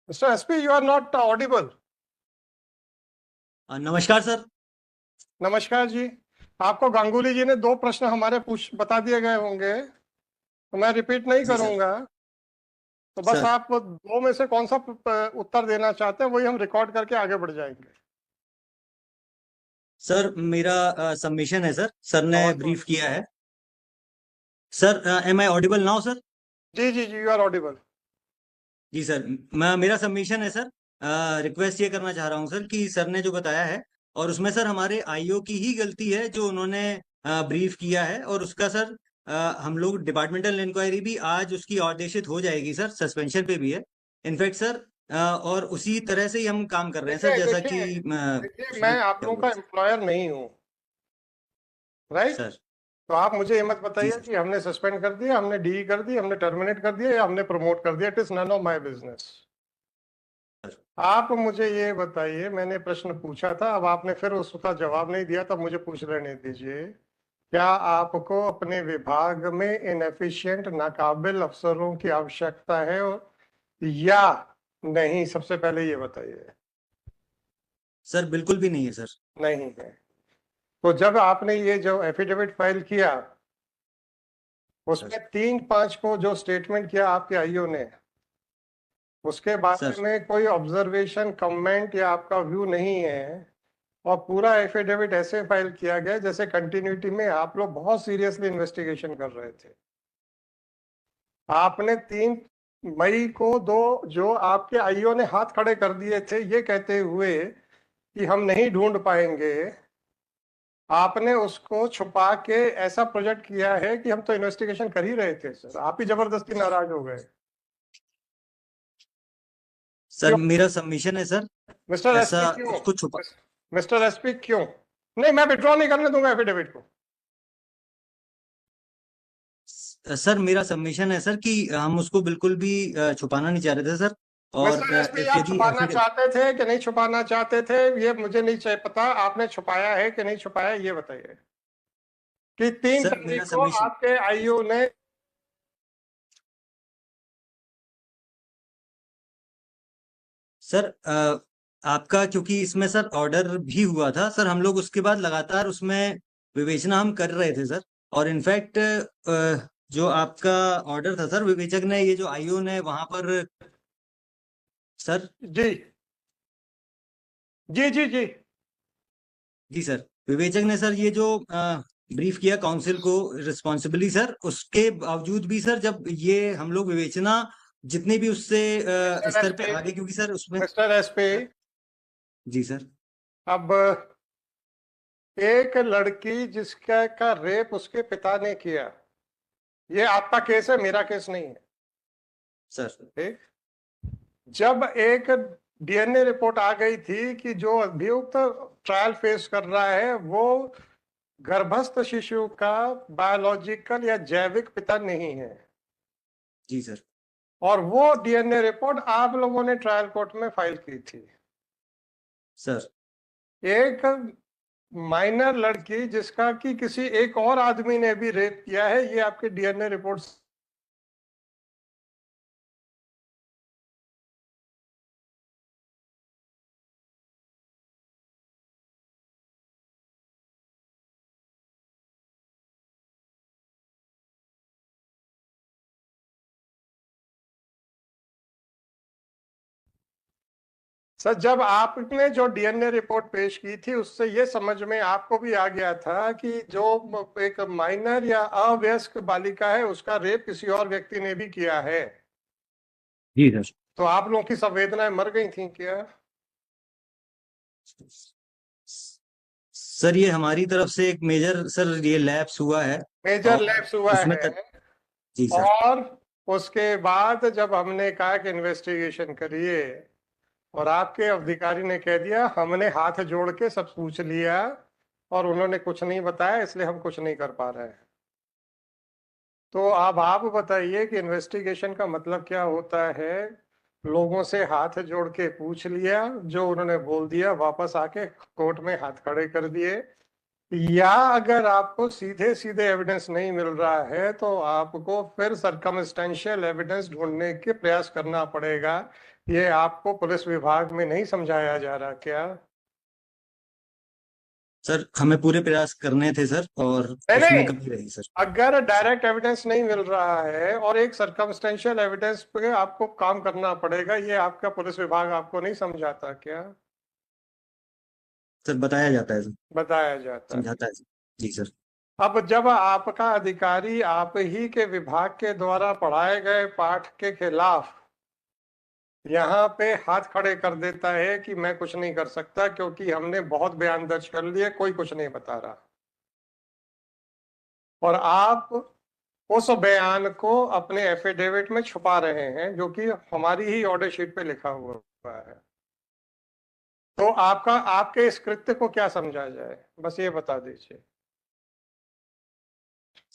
Mr. SP, you are not audible. नमस्कार sir. नमस्कार जी। आपको गांगुली जी ने 2 प्रश्न हमारे बता दिए गए होंगे, तो मैं रिपीट नहीं जी सर। करूंगा। तो बस सर आप 2 में से कौन सा उत्तर देना चाहते हैं वही हम रिकॉर्ड करके आगे बढ़ जाएंगे। सर मेरा सबमिशन है सर। सर ने बहुत ब्रीफ किया है। Sir am I audible now sir? जी जी जी, यू आर ऑडिबल। जी सर, मेरा सबमिशन है सर। रिक्वेस्ट ये करना चाह रहा हूँ सर कि सर ने जो बताया है और उसमें सर हमारे आईओ की ही गलती है जो उन्होंने ब्रीफ किया है, और उसका सर हम लोग डिपार्टमेंटल इंक्वायरी भी आज उसकी आदेशित हो जाएगी सर, सस्पेंशन पे भी है इनफैक्ट सर। और उसी तरह से ही हम काम कर रहे हैं सर, देखिए जैसा कि देखिए देखिए, उसमें मैं आप क्या लोगों हुआ का सर। एम्प्लॉयर नहीं हूँ, राइट? सर तो आप मुझे ये मत जी बताइए सर। कि हमने सस्पेंड कर दिया, हमने डी कर दी, हमने टर्मिनेट कर दिया या हमने प्रमोट कर दिया। It is none of my business. आप मुझे ये बताइए, मैंने प्रश्न पूछा था, अब आपने फिर उसका जवाब नहीं दिया, तब मुझे पूछ लेने दीजिए। क्या आपको अपने विभाग में इनएफिशिएंट नाकाबिल अफसरों की आवश्यकता है या नहीं? सबसे पहले ये बताइए। सर बिल्कुल भी नहीं है सर। नहीं है। तो जब आपने ये जो एफिडेविट फाइल किया, उसमें 3-5 को जो स्टेटमेंट किया आपके आईओ ने, उसके बारे सर में कोई ऑब्जर्वेशन, कमेंट या आपका व्यू नहीं है, और पूरा एफिडेविट ऐसे फाइल किया गया जैसे कंटिन्यूटी में आप लोग बहुत सीरियसली इन्वेस्टिगेशन कर रहे थे। आपने 3 मई को जो आपके आईओ ने हाथ खड़े कर दिए थे ये कहते हुए कि हम नहीं ढूंढ पाएंगे, आपने उसको छुपा के ऐसा प्रोजेक्ट किया है कि हम तो इन्वेस्टिगेशन कर ही रहे थे सर, आप ही जबरदस्ती नाराज हो गए। सर मेरा सबमिशन है सर। मिस्टर ऐसा एसपी क्यों? उसको छुपा। मिस्टर एसपी क्यों? नहीं, मैं विड्रॉ नहीं करने दूंगा एफिडेविट को। सर मेरा सबमिशन है सर कि हम उसको बिल्कुल भी छुपाना नहीं चाह रहे थे सर। और मिस्टर एसपी, आप यदि छुपाना एफिडेविट। चाहते थे कि नहीं छुपाना चाहते थे ये मुझे नहीं चाहिए पता। आपने छुपाया है कि नहीं छुपाया ये बताइए। कि 3 सर मेरा तारीख को सबमिशन। आपके आईओ ने सर आपका क्योंकि इसमें सर ऑर्डर भी हुआ था सर, हम लोग उसके बाद लगातार उसमें विवेचना हम कर रहे थे सर। और इनफैक्ट जो आपका ऑर्डर था सर, विवेचक ने ये जो आईओ ने वहां पर सर। जी जी जी जी जी सर, विवेचक ने सर ये जो ब्रीफ किया काउंसिल को रिस्पॉन्सिबली सर, उसके बावजूद भी सर जब ये हम लोग विवेचना जितने भी उससे मिस्टर स्तर पे एसपी, आगे, क्योंकि सर उसमें। मिस्टर एसपी, जी सर। अब एक लड़की जिसका का रेप उसके पिता ने किया, ये आपका केस है, मेरा केस नहीं है। सर ठीक? जब एक डीएनए रिपोर्ट आ गई थी कि जो अभियुक्त ट्रायल फेस कर रहा है वो गर्भस्थ शिशु का बायोलॉजिकल या जैविक पिता नहीं है, जी सर। और वो डीएनए रिपोर्ट आप लोगों ने ट्रायल कोर्ट में फाइल की थी। सर एक माइनर लड़की जिसका कि किसी एक और आदमी ने भी रेप किया है, ये आपके डीएनए रिपोर्ट। सर, जब आपने जो डीएनए रिपोर्ट पेश की थी उससे ये समझ में आपको भी आ गया था कि जो एक माइनर या अवयस्क बालिका है उसका रेप किसी और व्यक्ति ने भी किया है। जी सर। तो आप लोगों की संवेदनाएं मर गई थी क्या? सर ये हमारी तरफ से एक मेजर सर ये लैप्स हुआ है। मेजर और लैप्स हुआ उसमें है। जी सर। और उसके बाद जब हमने कहा कि इन्वेस्टिगेशन करिए, और आपके अधिकारी ने कह दिया हमने हाथ जोड़ के सब पूछ लिया और उन्होंने कुछ नहीं बताया, इसलिए हम कुछ नहीं कर पा रहे हैं। तो अब आप बताइए कि इन्वेस्टिगेशन का मतलब क्या होता है? लोगों से हाथ जोड़ के पूछ लिया, जो उन्होंने बोल दिया वापस आके कोर्ट में हाथ खड़े कर दिए, या अगर आपको सीधे सीधे एविडेंस नहीं मिल रहा है तो आपको फिर सरकमस्टेंशियल एविडेंस ढूंढने के प्रयास करना पड़ेगा ये आपको पुलिस विभाग में नहीं समझाया जा रहा क्या? सर हमें पूरे प्रयास करने थे सर, और नहीं उसमें नहीं, कमी रही सर। अगर डायरेक्ट एविडेंस नहीं मिल रहा है और एक सर्कमस्टेंशियल एविडेंस पे आपको काम करना पड़ेगा, ये आपका पुलिस विभाग आपको नहीं समझाता क्या? सर बताया जाता है सर, बताया जाता है। समझाता है सर। जी सर। अब जब आपका अधिकारी आप ही के विभाग के द्वारा पढ़ाए गए पाठ के खिलाफ यहाँ पे हाथ खड़े कर देता है कि मैं कुछ नहीं कर सकता क्योंकि हमने बहुत बयान दर्ज कर लिए, कोई कुछ नहीं बता रहा, और आप उस बयान को अपने एफिडेविट में छुपा रहे हैं जो कि हमारी ही ऑर्डर शीट पे लिखा हुआ है, तो आपका आपके इस कृत्य को क्या समझा जाए, बस ये बता दीजिए।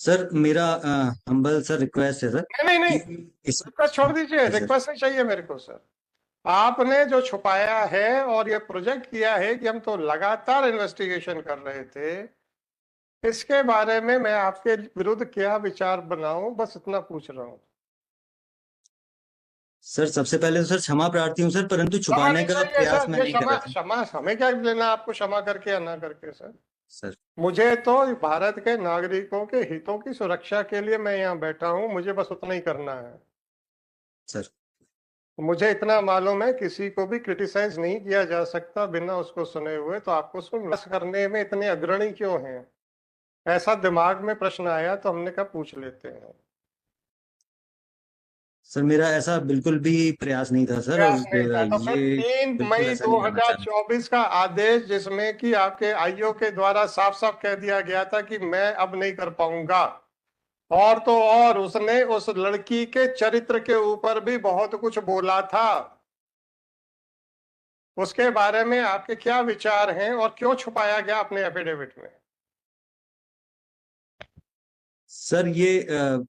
सर मेरा हम्बल सर रिक्वेस्ट है सर नहीं नहीं नहीं, कि इस। रिक्वेस्ट छोड़ दीजिए, जी सर। रिक्वेस्ट नहीं चाहिए मेरे को सर। आपने जो छुपाया है और ये प्रोजेक्ट किया है कि हम तो लगातार इन्वेस्टिगेशन कर रहे थे, इसके बारे में मैं आपके विरुद्ध क्या विचार बनाऊं, बस इतना पूछ रहा हूं। सर सबसे पहले तो सर क्षमा प्रार्थी हूँ सर, परंतु क्षमा छुपाने नहीं का चाहिए प्रयास सर, मैं ये नहीं कर क्षमा रहा था। क्षमा हमें क्या लेना आपको क्षमा करके या ना करके सर। सर। मुझे तो भारत के नागरिकों के हितों की सुरक्षा के लिए मैं यहाँ बैठा हूँ, मुझे बस उतना ही करना है। सर। मुझे इतना मालूम है किसी को भी क्रिटिसाइज नहीं किया जा सकता बिना उसको सुने हुए, तो आपको उसको नष्ट करने में इतने अग्रणी क्यों हैं? ऐसा दिमाग में प्रश्न आया तो हमने कहा पूछ लेते हैं। सर मेरा ऐसा बिल्कुल भी प्रयास नहीं था सर, और प्रयास नहीं था तो फिर ये 3 बिल्कुल मई ऐसा नहीं करना चाह रहा। 2024 का आदेश जिसमें कि आपके आईओ के द्वारा साफ साफ कह दिया गया था कि मैं अब नहीं कर पाऊंगा, और तो और उसने उस लड़की के चरित्र के ऊपर भी बहुत कुछ बोला था, उसके बारे में आपके क्या विचार हैं और क्यों छुपाया गया अपने एफिडेविट में? सर ये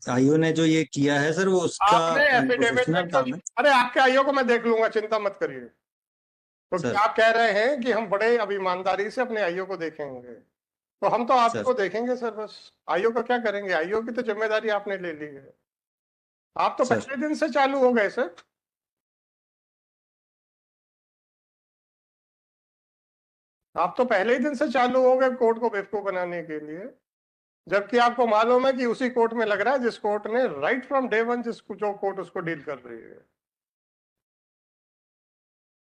आईओ ने जो ये किया है सर, वो उसका आपने एफिडेविट में प्रोफेशनल क्यों काम है। अरे आपके आईओ को मैं देख लूंगा, चिंता मत करिए। तो क्या सर। आप कह रहे हैं कि हम बड़े अब ईमानदारी से अपने आईओ को देखेंगे? तो हम तो सर। आपको देखेंगे सर, बस आईओ का क्या करेंगे? आईओ की तो जिम्मेदारी आपने ले ली है, आप तो सर। पहले दिन से चालू हो गए सर। आप तो पहले ही दिन से चालू हो गए कोर्ट को बेवकूफ बनाने के लिए, जबकि आपको मालूम है कि उसी कोर्ट में लग रहा है जिस कोर्ट ने राइट फ्रॉम डे वन जिसको जो कोर्ट उसको डील कर रही है।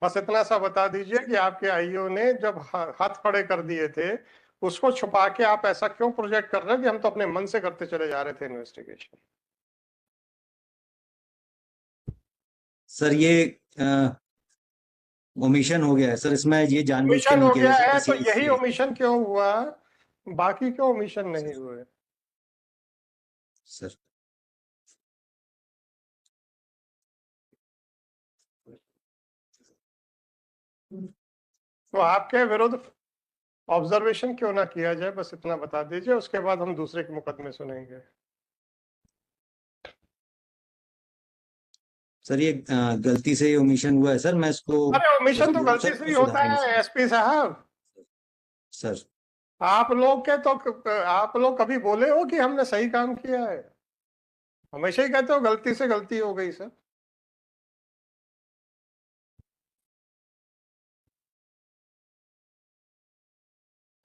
बस इतना सा बता दीजिए कि आपके आईओ ने जब हाथ खड़े कर दिए थे, उसको छुपा के आप ऐसा क्यों प्रोजेक्ट कर रहे हैं कि हम तो अपने मन से करते चले जा रहे थे इन्वेस्टिगेशन? सर ये ओमिशन हो गया है सर, इसमें ये जानबूझ के ओमिशन नहीं हो किया गया गया सर, है बस तो ये यही इसलिए। ओमिशन क्यों हुआ, बाकी क्यों ओमिशन नहीं सर। हुए? सर। तो आपके विरुद्ध ऑब्जर्वेशन क्यों ना किया जाए, बस इतना बता दीजिए, उसके बाद हम दूसरे के मुकदमे सुनेंगे। सर ये गलती से ओमिशन हुआ है सर, मैं इसको अरे ओमिशन तो मजबूर हूँ गलती सर, से को ही होता सुधारेंगे है सर। एसपी साहब। सर। आप लोग के तो आप लोग कभी बोले हो कि हमने सही काम किया है? हमेशा ही कहते हो गलती से गलती हो गई सर।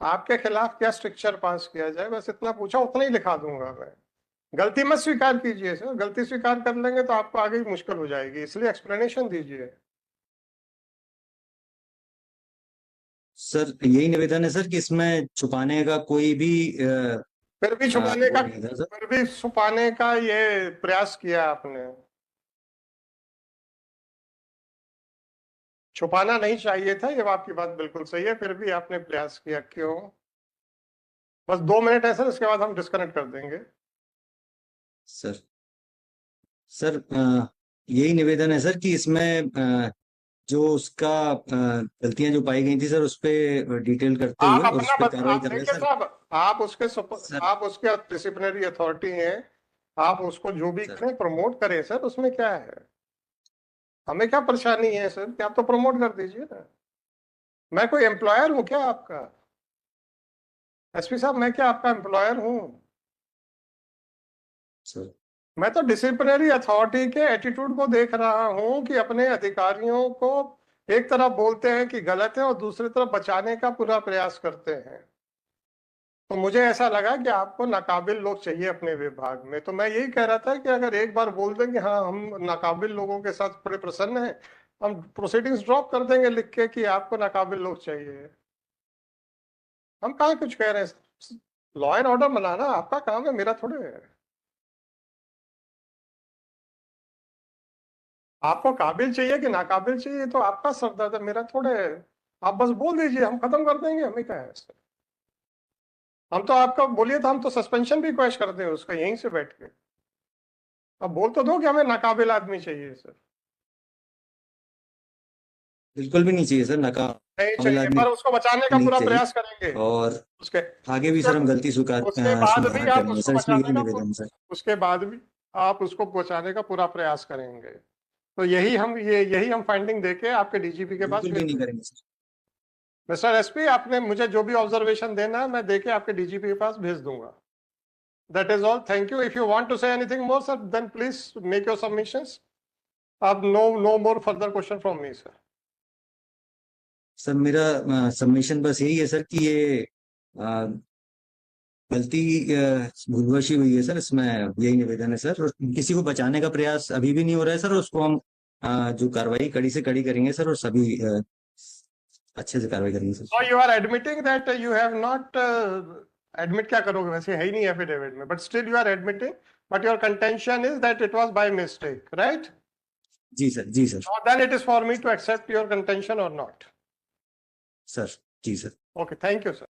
आपके खिलाफ क्या स्ट्रिक्चर पास किया जाए, बस इतना पूछा, उतना ही लिखा दूंगा मैं। गलती मत स्वीकार कीजिए सर, गलती स्वीकार कर लेंगे तो आपको आगे मुश्किल हो जाएगी, इसलिए एक्सप्लेनेशन दीजिए। सर यही निवेदन है सर कि इसमें छुपाने का कोई भी फिर भी छुपाने वो का नहीं था सर। फिर भी छुपाने का ये प्रयास किया आपने। छुपाना नहीं चाहिए था, ये आपकी बात बिल्कुल सही है, फिर भी आपने प्रयास किया, क्यों? बस 2 मिनट है सर, इसके बाद हम डिस्कनेक्ट कर देंगे। सर। सर यही निवेदन है सर कि इसमें जो उसका गलतियां जो पाई गई थी सर, उस पे डिटेल करते आप हुए और उस अपना पे कार्रवाई आप कर रहे हैं देखिए सर। साहब, सर। आप उसके डिसिप्लिनरी अथॉरिटी हैं, आप उसको जो भी सर। करें प्रमोट करें सर, उसमें क्या है? हमें क्या परेशानी है सर कि आप तो प्रमोट कर दीजिए ना। मैं कोई एम्प्लॉयर हूँ क्या आपका? एसपी साहब, मैं क्या आपका एम्प्लॉयर हूँ? सर। मैं तो डिसिप्लिनरी अथॉरिटी के एटीट्यूड को देख रहा हूं कि अपने अधिकारियों को एक तरफ बोलते हैं कि गलत है और दूसरी तरफ बचाने का पूरा प्रयास करते हैं। तो मुझे ऐसा लगा कि आपको नाकाबिल लोग चाहिए अपने विभाग में। तो मैं यही कह रहा था कि अगर एक बार बोल दें कि हाँ हम नाकाबिल लोगों के साथ बड़े प्रसन्न हैं, हम प्रोसीडिंग्स ड्रॉप कर देंगे लिख के कि आपको नाकाबिल लोग चाहिए। हम कहाँ कुछ कह रहे हैं, लॉ एंड ऑर्डर बनाना आपका काम है, मेरा थोड़े है। आपको काबिल चाहिए कि नाकाबिल चाहिए तो आपका सरदर्द है, मेरा थोड़े है। आप बस बोल दीजिए, हम खत्म कर देंगे, हमें क्या है इससे। हम तो आपका बोलिए तो हम तो सस्पेंशन भी क्वेश्चन कर दें उसका यहीं से बैठ के। अब बोल तो दो कि हमें नाकाबिल आदमी चाहिए सर। बिल्कुल भी नहीं चाहिए सर, नहीं नाकाबिल चाहिए, आदमी पर उसको बचाने का नहीं पूरा चाहिए। प्रयास करेंगे। और उसके आगे भी सर हम गलती उसके बाद भी स्वीकार आप करेंगे उसको सर, इसमें बचाने यही का निवेदन है सर। उसके बाद भी आप उसको बचाने का पूरा प्रयास करेंगे। तो यही हम फाइंडिंग देके आपके डीजीपी के पास बिल्कुल भी भेज नहीं देंगे। करेंगे सर। मिस्टर एसपी, आपने मुझे जो भी ऑब्जर्वेशन देना है मैं देके आपके डीजीपी के पास भेज दूंगा। That is all. Thank you. If you want to say anything more, sir, then please make your submissions. No more further question from me, sir. Sir मेरा सबमिशन बस यही है सर कि ये अ, गलती भूलवश ही हुई है सर, इसमें यही निवेदन है सर। और किसी को बचाने का प्रयास अभी भी नहीं हो रहा है सर, उसको हम जो कार्रवाई कड़ी से कड़ी करेंगे सर, और सभी अच्छे से कार्रवाई करेंगे sir. So you are admitting that you have not admit क्या करोगे, वैसे है ही नहीं एफिडेविट में, but still you are admitting, but your contention is that it was by mistake, right? जी सर, जी sir. So then it is for me to accept your contention or not. Sir, जी sir. Okay, thank you, sir.